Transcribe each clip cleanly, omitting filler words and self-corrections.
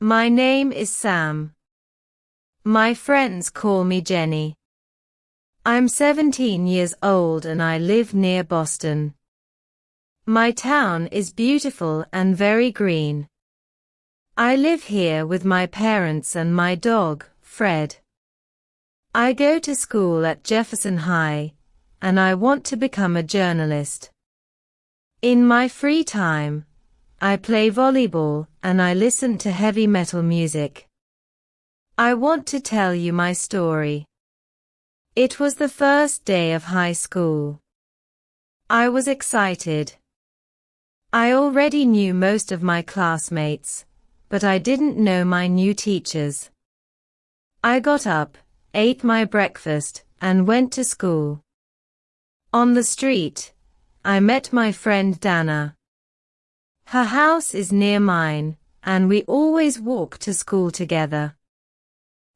My name is Sam. My friends call me Jenny. I'm 17 years old and I live near Boston. My town is beautiful and very green. I live here with my parents and my dog, Fred. I go to school at Jefferson High, and I want to become a journalist. In my free time, I play volleyball and I listen to heavy metal music. I want to tell you my story. It was the first day of high school. I was excited. I already knew most of my classmates, but I didn't know my new teachers. I got up, ate my breakfast, and went to school. On the street, I met my friend Dana. Her house is near mine, and we always walk to school together.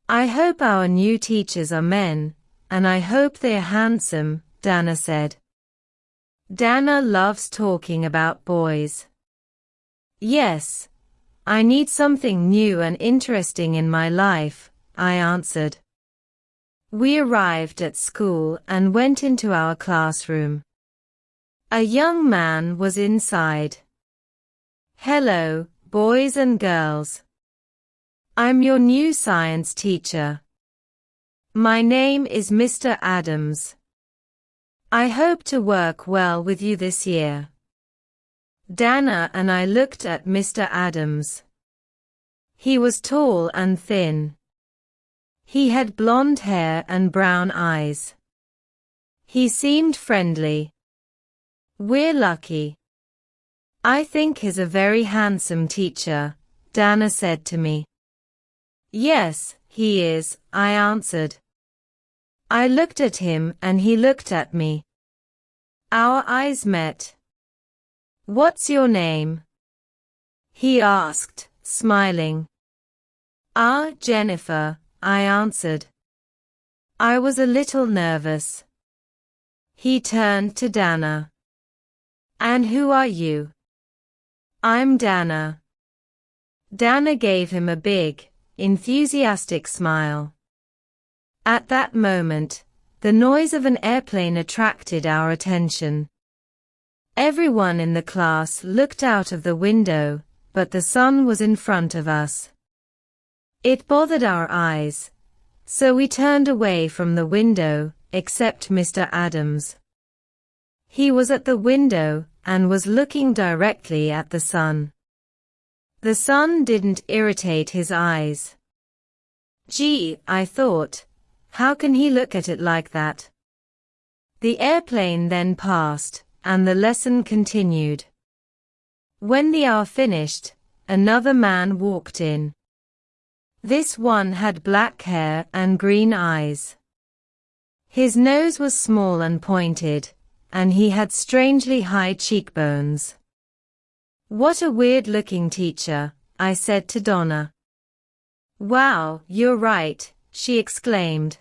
I hope our new teachers are men, and I hope they are handsome, Dana said. Dana loves talking about boys. Yes, I need something new and interesting in my life, I answered. We arrived at school and went into our classroom. A young man was inside. Hello, boys and girls. I'm your new science teacher. My name is Mr. Adams. I hope to work well with you this year. Dana and I looked at Mr. Adams. He was tall and thin. He had blonde hair and brown eyes. He seemed friendly. We're lucky. I think he's a very handsome teacher, Dana said to me. Yes, he is, I answered. I looked at him and he looked at me. Our eyes met. What's your name? He asked, smiling. Jennifer, I answered. I was a little nervous. He turned to Dana. And who are you? I'm Dana. Dana gave him a big, enthusiastic smile. At that moment, the noise of an airplane attracted our attention. Everyone in the class looked out of the window, but the sun was in front of us. It bothered our eyes, so we turned away from the window, except Mr. Adams. He was at the window and was looking directly at the sun. The sun didn't irritate his eyes. Gee, I thought, how can he look at it like that? The airplane then passed, and the lesson continued. When the hour finished, another man walked in. This one had black hair and green eyes. His nose was small and pointed, and he had strangely high cheekbones. What a weird-looking teacher, I said to Donna. Wow, you're right, she exclaimed.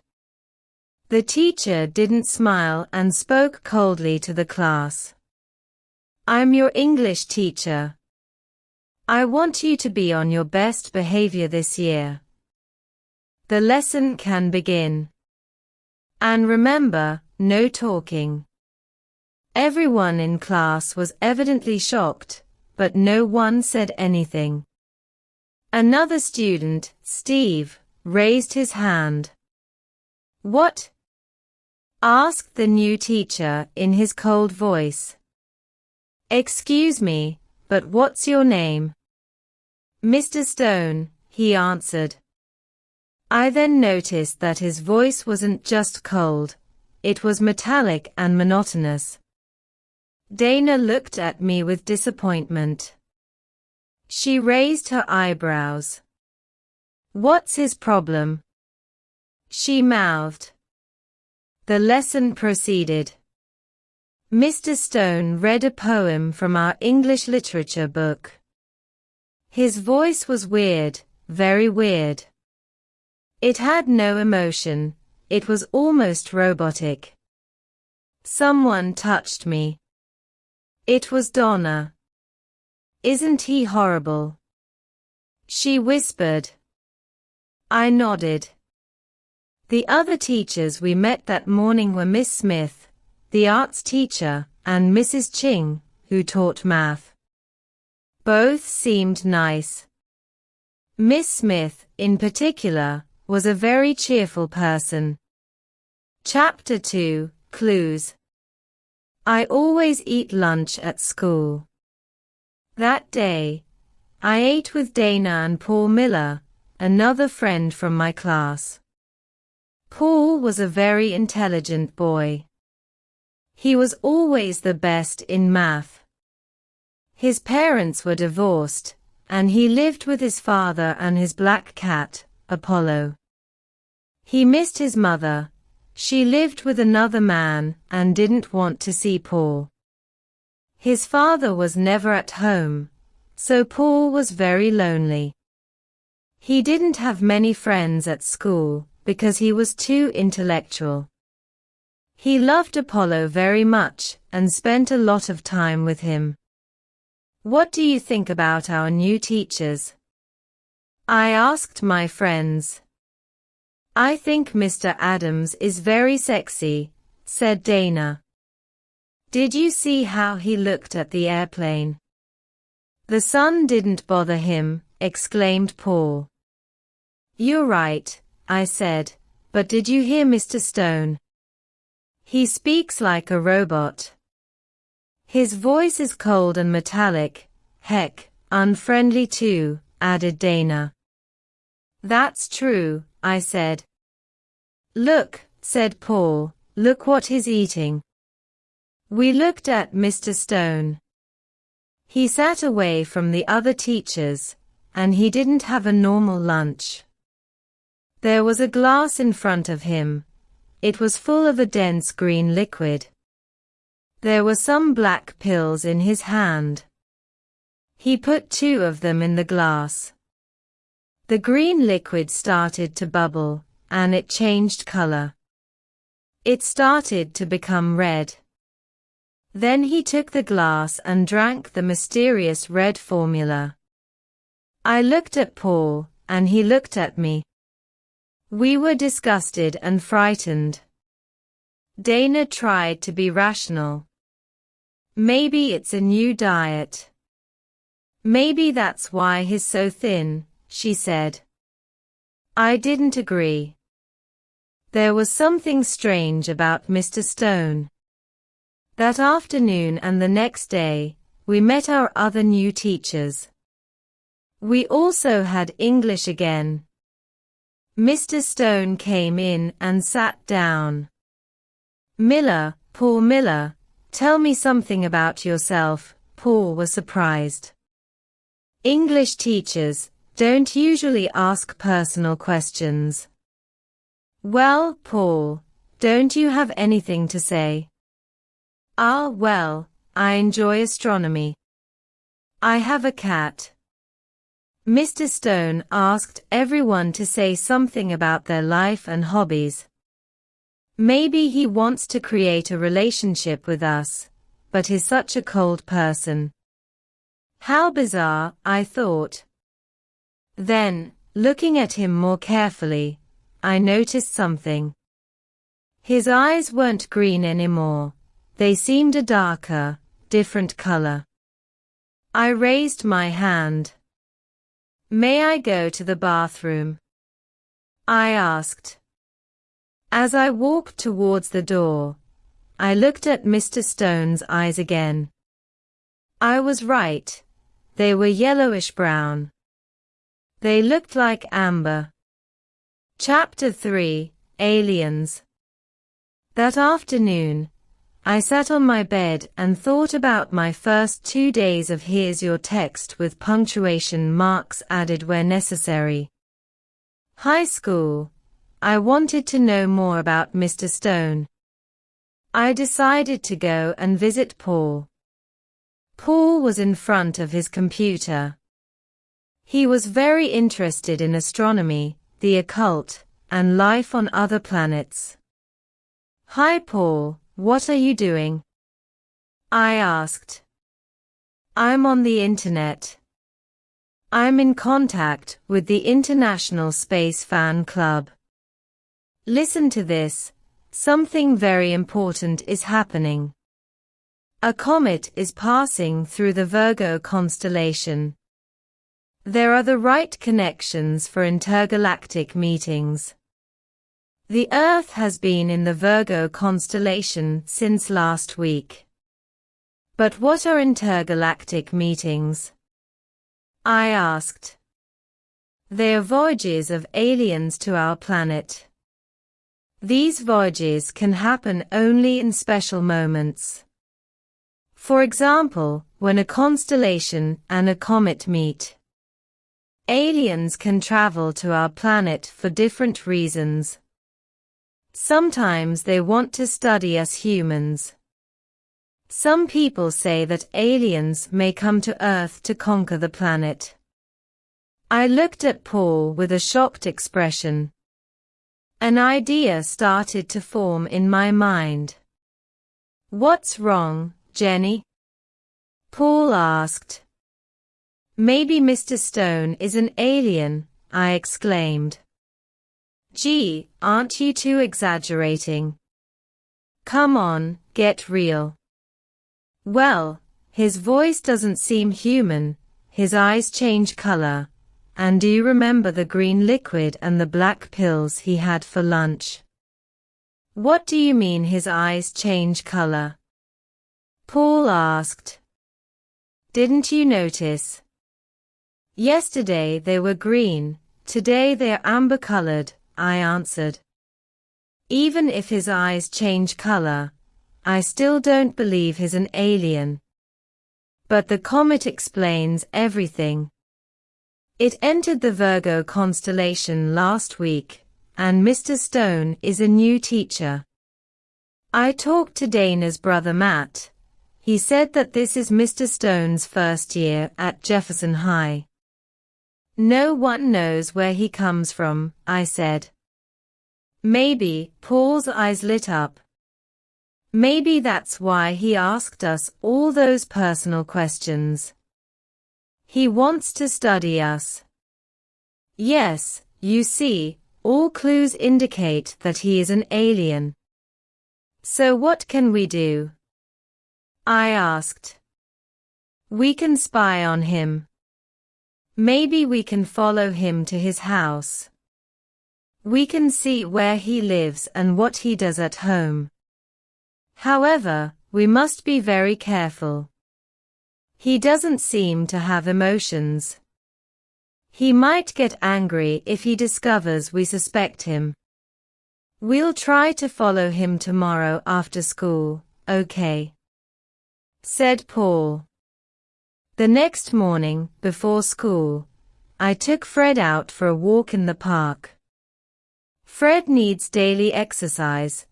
The teacher didn't smile and spoke coldly to the class. I'm your English teacher. I want you to be on your best behavior this year. The lesson can begin. And remember, no talking. Everyone in class was evidently shocked, but no one said anything. Another student, Steve, raised his hand. What? Asked the new teacher in his cold voice. Excuse me, but what's your name? Mr. Stone, he answered. I then noticed that his voice wasn't just cold, it was metallic and monotonous. Dana looked at me with disappointment. She raised her eyebrows. What's his problem? She mouthed. The lesson proceeded. Mr. Stone read a poem from our English literature book. His voice was weird, very weird. It had no emotion, it was almost robotic. Someone touched me. It was Donna. Isn't he horrible? she whispered. I nodded. The other teachers we met that morning were Miss Smith, the arts teacher, and Mrs. Ching, who taught math. Both seemed nice. Miss Smith, in particular, was a very cheerful person. Chapter 2, Clues. I always eat lunch at school. That day, I ate with Dana and Paul Miller, another friend from my class. Paul was a very intelligent boy. He was always the best in math. His parents were divorced, and he lived with his father and his black cat, Apollo. He missed his mother. She lived with another man and didn't want to see Paul. His father was never at home, so Paul was very lonely. He didn't have many friends at school because he was too intellectual. He loved Apollo very much and spent a lot of time with him. What do you think about our new teachers? I asked my friends. I think Mr. Adams is very sexy, said Dana. Did you see how he looked at the airplane? The sun didn't bother him, exclaimed Paul. You're right, I said, but did you hear Mr. Stone? He speaks like a robot. His voice is cold and metallic, heck, unfriendly too, added Dana. That's true, I said. Look, said Paul, look what he's eating. We looked at Mr. Stone. He sat away from the other teachers, and he didn't have a normal lunch. There was a glass in front of him. It was full of a dense green liquid. There were some black pills in his hand. He put 2 of them in the glass. The green liquid started to bubble, and it changed color. It started to become red. Then he took the glass and drank the mysterious red formula. I looked at Paul, and he looked at me. We were disgusted and frightened. Dana tried to be rational. Maybe it's a new diet. Maybe that's why he's so thin, she said. I didn't agree. There was something strange about Mr. Stone. That afternoon and the next day, we met our other new teachers. We also had English again. Mr. Stone came in and sat down. Miller, Paul Miller, tell me something about yourself. Paul was surprised. English teachers don't usually ask personal questions. Well, Paul, don't you have anything to say? Well, I enjoy astronomy. I have a cat. Mr. Stone asked everyone to say something about their life and hobbies. Maybe he wants to create a relationship with us, but is such a cold person. How bizarre, I thought. Then, looking at him more carefully, I noticed something. His eyes weren't green anymore. They seemed a darker, different color. I raised my hand. May I go to the bathroom? I asked. As I walked towards the door, I looked at Mr. Stone's eyes again. I was right. They were yellowish-brown. They looked like amber. Chapter 3, Aliens. That afternoon, I sat on my bed and thought about my first 2 days of here's your text with punctuation marks added where necessary. High school. I wanted to know more about Mr. Stone. I decided to go and visit Paul. Paul was in front of his computer. He was very interested in astronomy, the occult, and life on other planets. Hi Paul, what are you doing? I asked. I'm on the internet. I'm in contact with the International Space Fan Club. Listen to this. Something very important is happening. A comet is passing through the Virgo constellation. There are the right connections for intergalactic meetings. The Earth has been in the Virgo constellation since last week. But what are intergalactic meetings? I asked. They are voyages of aliens to our planet. These voyages can happen only in special moments. For example, when a constellation and a comet meet. Aliens can travel to our planet for different reasons. Sometimes they want to study us humans. Some people say that aliens may come to Earth to conquer the planet. I looked at Paul with a shocked expression. An idea started to form in my mind. What's wrong, Jenny? Paul asked. Maybe Mr. Stone is an alien, I exclaimed. Gee, aren't you too exaggerating? Come on, get real. Well, his voice doesn't seem human, his eyes change color, and do you remember the green liquid and the black pills he had for lunch? What do you mean his eyes change color? Paul asked. Didn't you notice? Yesterday they were green, today they are amber-colored, I answered. Even if his eyes change color, I still don't believe he's an alien. But the comet explains everything. It entered the Virgo constellation last week, and Mr. Stone is a new teacher. I talked to Dana's brother Matt. He said that this is Mr. Stone's first year at Jefferson High. No one knows where he comes from, I said. Maybe, Paul's eyes lit up. Maybe that's why he asked us all those personal questions. He wants to study us. Yes, you see, all clues indicate that he is an alien. So what can we do? I asked. We can spy on him. Maybe we can follow him to his house. We can see where he lives and what he does at home. However, we must be very careful. He doesn't seem to have emotions. He might get angry if he discovers we suspect him. We'll try to follow him tomorrow after school, okay? Said Paul. The next morning, before school, I took Fred out for a walk in the park. Fred needs daily exercise,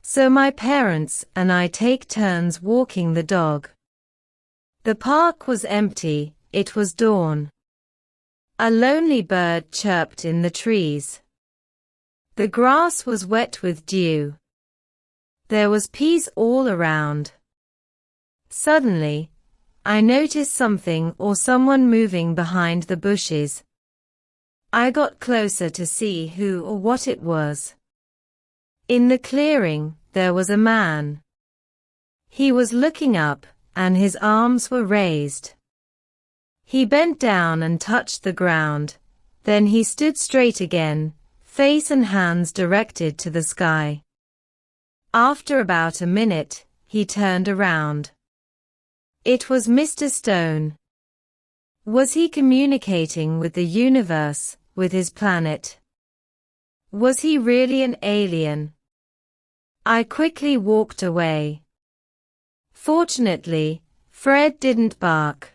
so my parents and I take turns walking the dog. The park was empty, it was dawn. A lonely bird chirped in the trees. The grass was wet with dew. There was peace all around. Suddenly, I noticed something or someone moving behind the bushes. I got closer to see who or what it was. In the clearing, there was a man. He was looking up, and his arms were raised. He bent down and touched the ground, then he stood straight again, face and hands directed to the sky. After about a minute, he turned around. It was Mr. Stone. Was he communicating with the universe, with his planet? Was he really an alien? I quickly walked away. Fortunately, Fred didn't bark.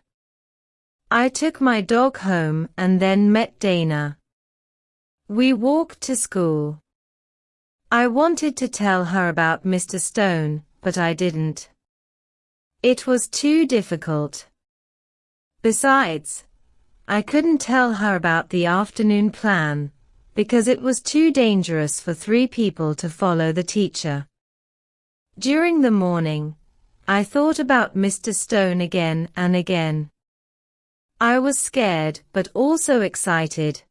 I took my dog home and then met Dana. We walked to school. I wanted to tell her about Mr. Stone, but I didn't. It was too difficult. Besides, I couldn't tell her about the afternoon plan, because it was too dangerous for 3 people to follow the teacher. During the morning, I thought about Mr. Stone again and again. I was scared but also excited.